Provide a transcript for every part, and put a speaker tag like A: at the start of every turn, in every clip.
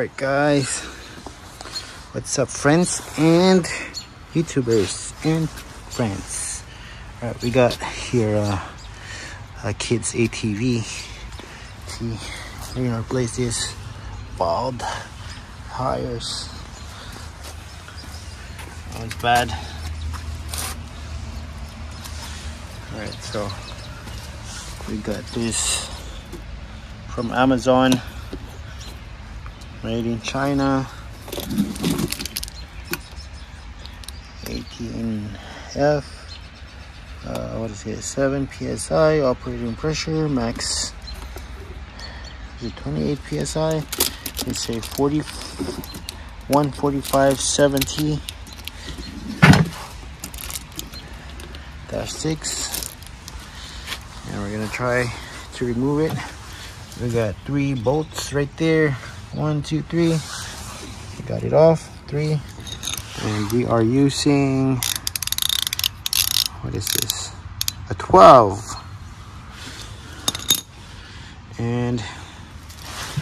A: Alright guys, what's up friends and YouTubers and friends. Alright, we got here a kid's ATV. See, we're gonna replace this bald tires. That was bad. Alright, so we got this from Amazon, made in China. 18F, what is it, 7 psi operating pressure, max is it 28 psi. It's a 145/70 -6, and we're gonna try to remove it. We got 3 bolts right there. 1, 2, 3. We got it off. 3. And we are using, what is this? A 12. And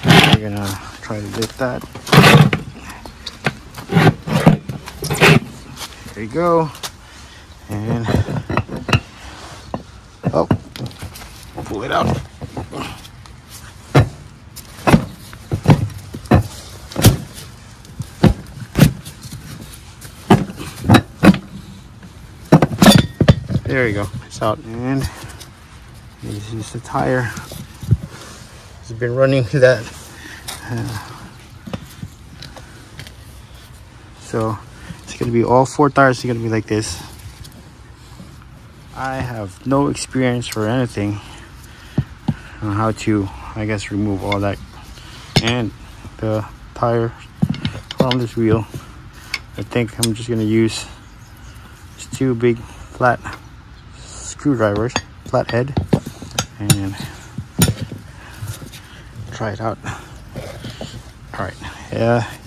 A: we're gonna try to lift that. There you go. And oh, pull it out. There you go, it's out. And this is the tire. It's been running that. So it's gonna be all 4 tires are gonna be like this. I have no experience or anything on how to, I guess, remove all that and the tire from this wheel. I think I'm just gonna use these 2 big flat screwdrivers, flathead, and try it out. All right,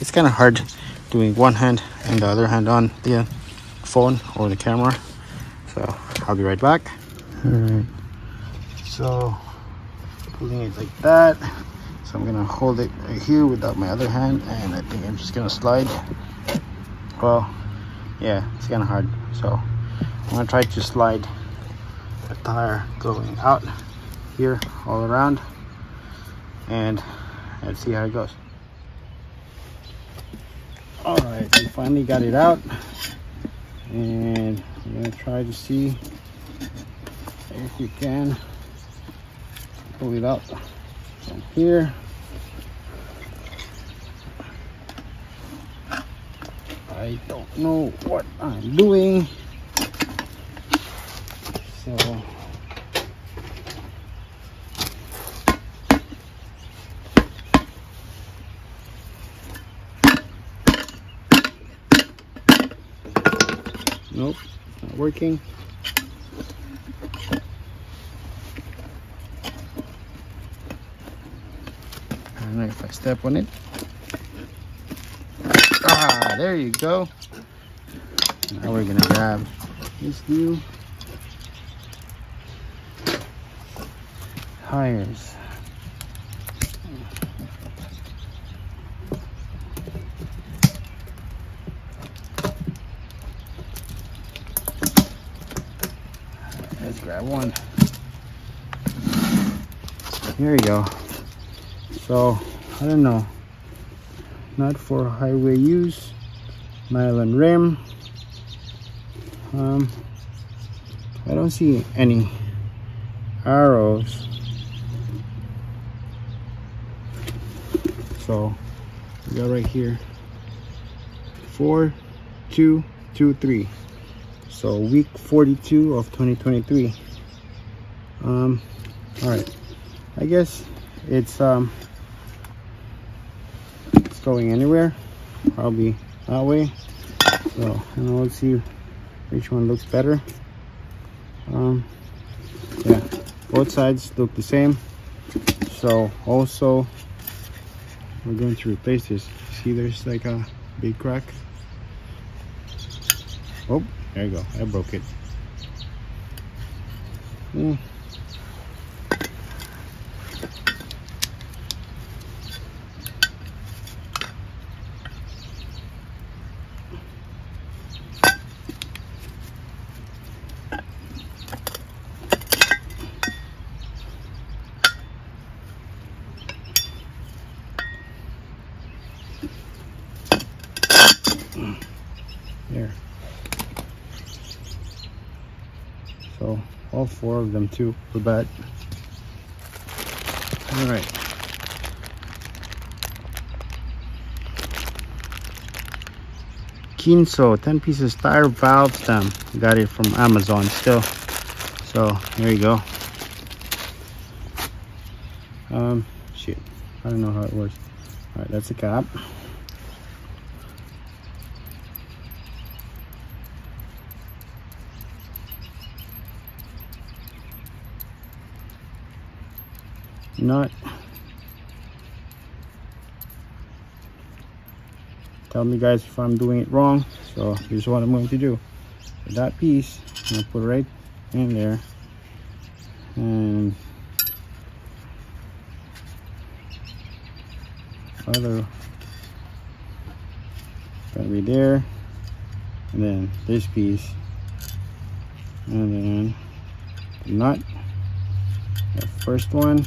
A: it's kind of hard doing one hand and the other hand on the phone or the camera, so I'll be right back. All right, so pulling it like that, so I'm gonna hold it right here without my other hand, and I think I'm just gonna slide. Well, yeah, it's kind of hard, so I'm gonna try to slide the tire going out here all around, and let's see how it goes. All right, we finally got it out, and I'm gonna try to see if you can pull it out from here. I don't know what I'm doing. So nope, it's not working. I don't know if I step on it. Ah, there you go. Now we're gonna grab this new tires. Let's grab one. Here we go. So I don't know, not for highway use, nylon rim. I don't see any arrows, so we got right here 4, 2, 2, 3. So week 42 of 2023. All right, I guess it's going anywhere, probably that way. So, and let's see which one looks better. Yeah, both sides look the same. So also we're going to replace this. See, there's like a big crack. Oh, there you go, I broke it. all 4 of them too were bad. All right. Kinso 10 pieces tire valve stem. Got it from Amazon still. So there you go. Shit, I don't know how it works. All right, that's a cap. Nut. Tell me guys if I'm doing it wrong. So here's what I'm going to do. For that piece, I'm gonna put it right in there, and other gotta be there, and then this piece, and then the nut, the first one.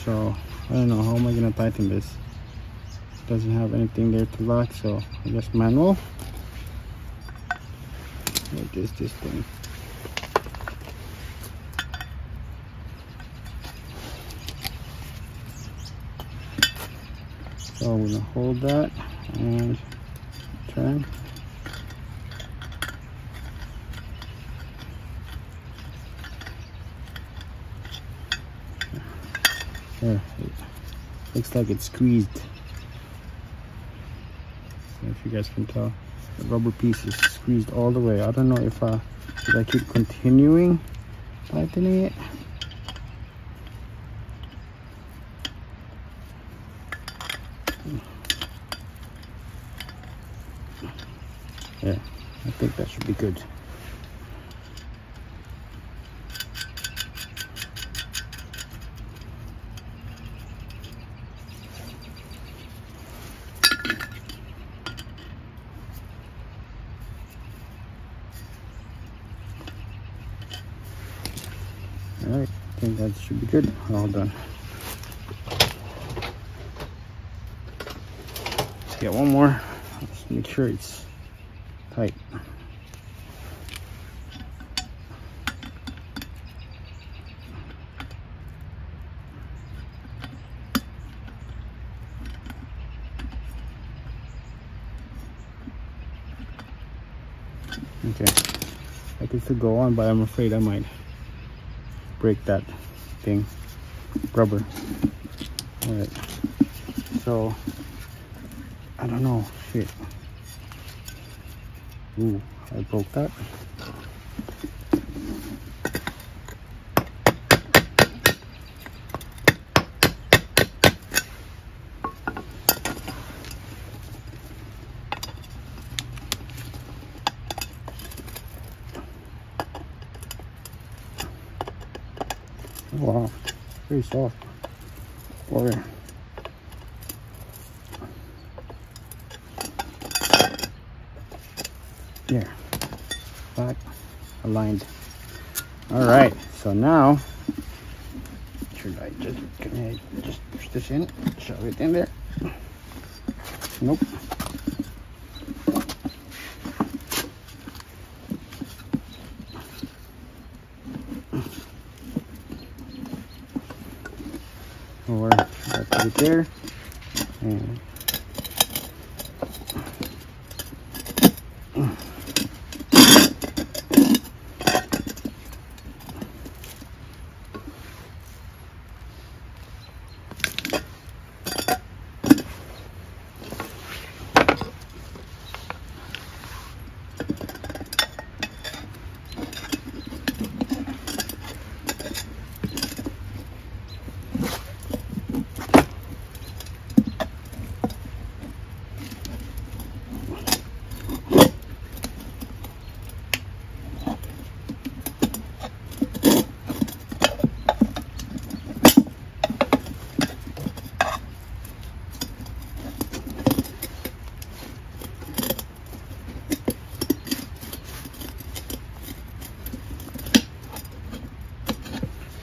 A: So I don't know, how am I gonna tighten this? Doesn't have anything there to lock, so I guess manual. What is this thing? So I'm gonna hold that and turn. There, it looks like it's squeezed. If you guys can tell, the rubber piece is squeezed all the way. I don't know if should I keep continuing tightening it. Yeah, I think that should be good. All right, I think that should be good. All done. Let's get one more. Let's make sure it's tight. Okay, I can still go on, but I'm afraid I might break that thing, rubber. All right, so I don't know. Shit. Ooh, I broke that. Wow, very soft. Boy. There, back aligned. All right, so now should I just push this in, shove it in there? Nope. Or I put it there, and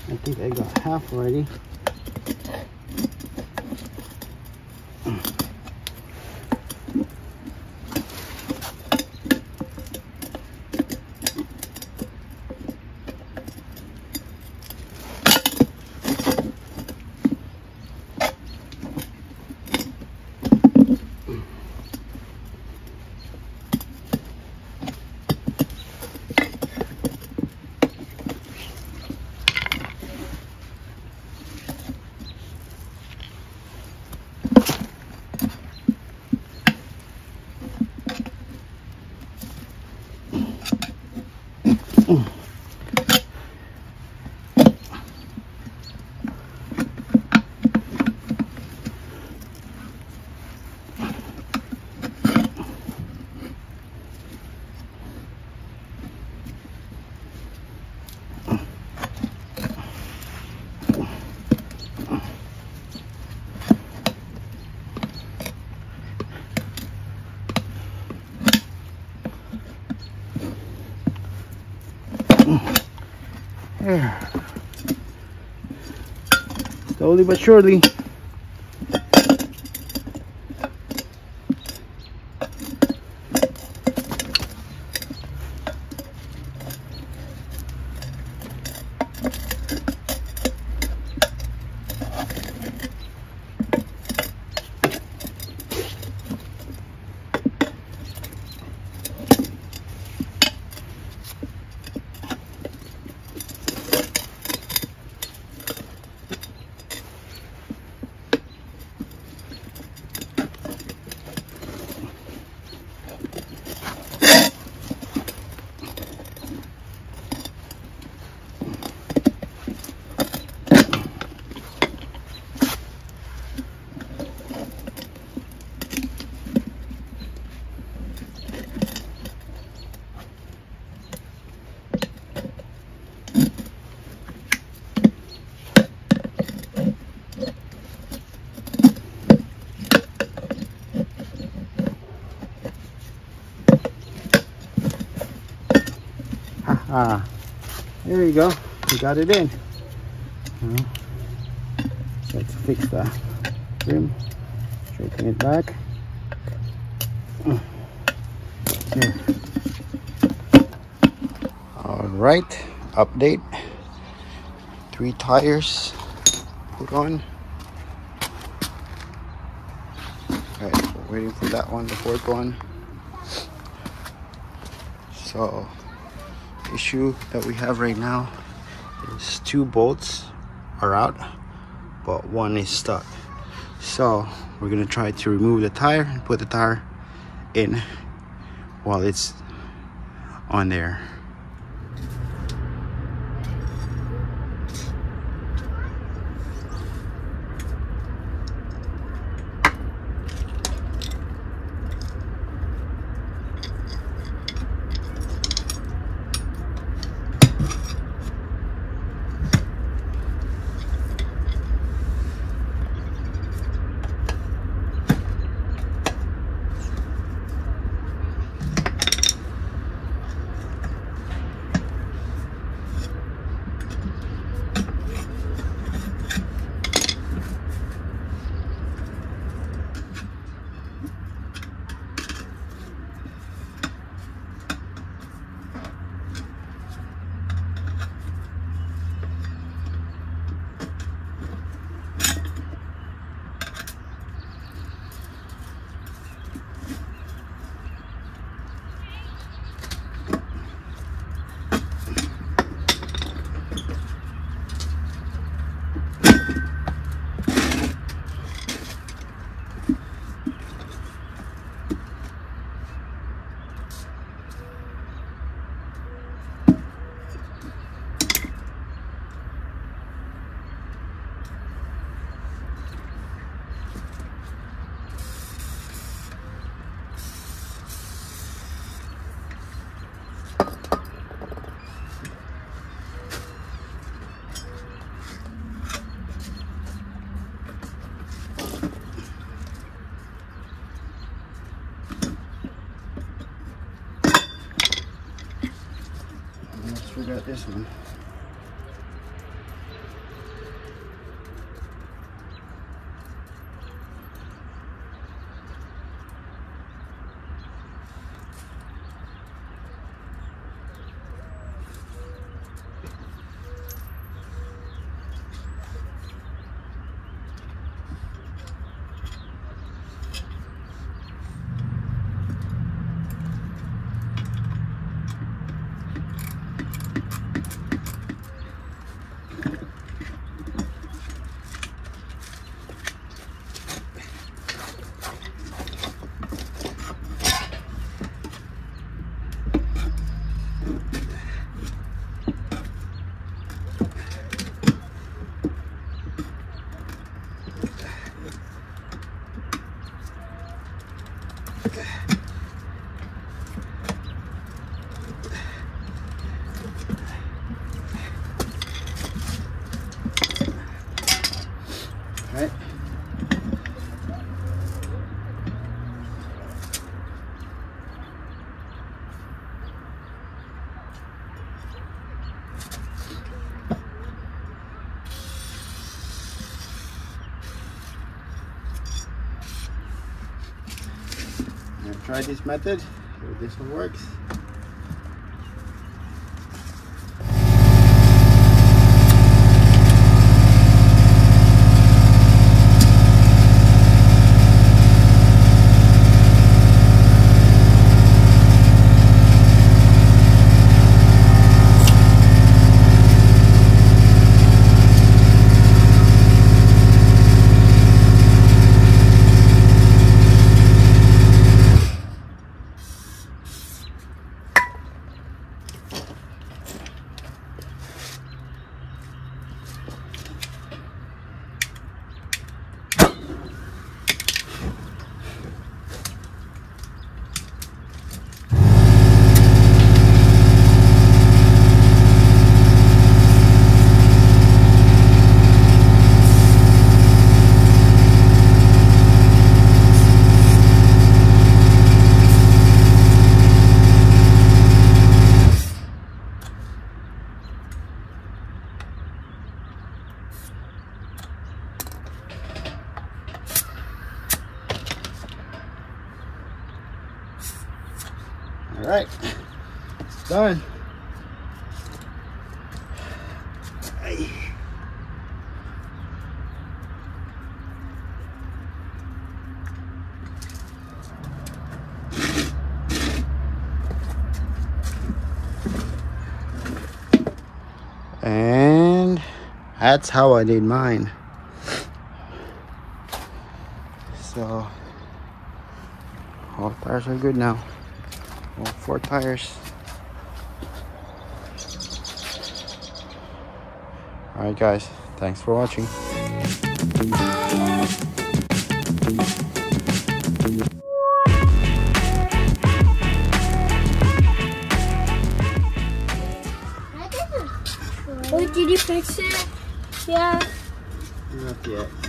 A: I think I got half already. There. Slowly but surely. There you go. We got it in. So let's fix the rim. Straighten it back. Here. All right. Update. 3 tires put on. Okay, we're waiting for that one, the 4th one. So issue that we have right now is 2 bolts are out, but 1 is stuck. So we're gonna try to remove the tire and put the tire in while it's on there. Let's forget this one. try this method. If this one works. All right, it's done. Hey. And that's how I did mine. So all tires are good now. All 4 tires. Alright guys, thanks for watching.
B: Oh, did you fix it? Yeah.
A: Not yet.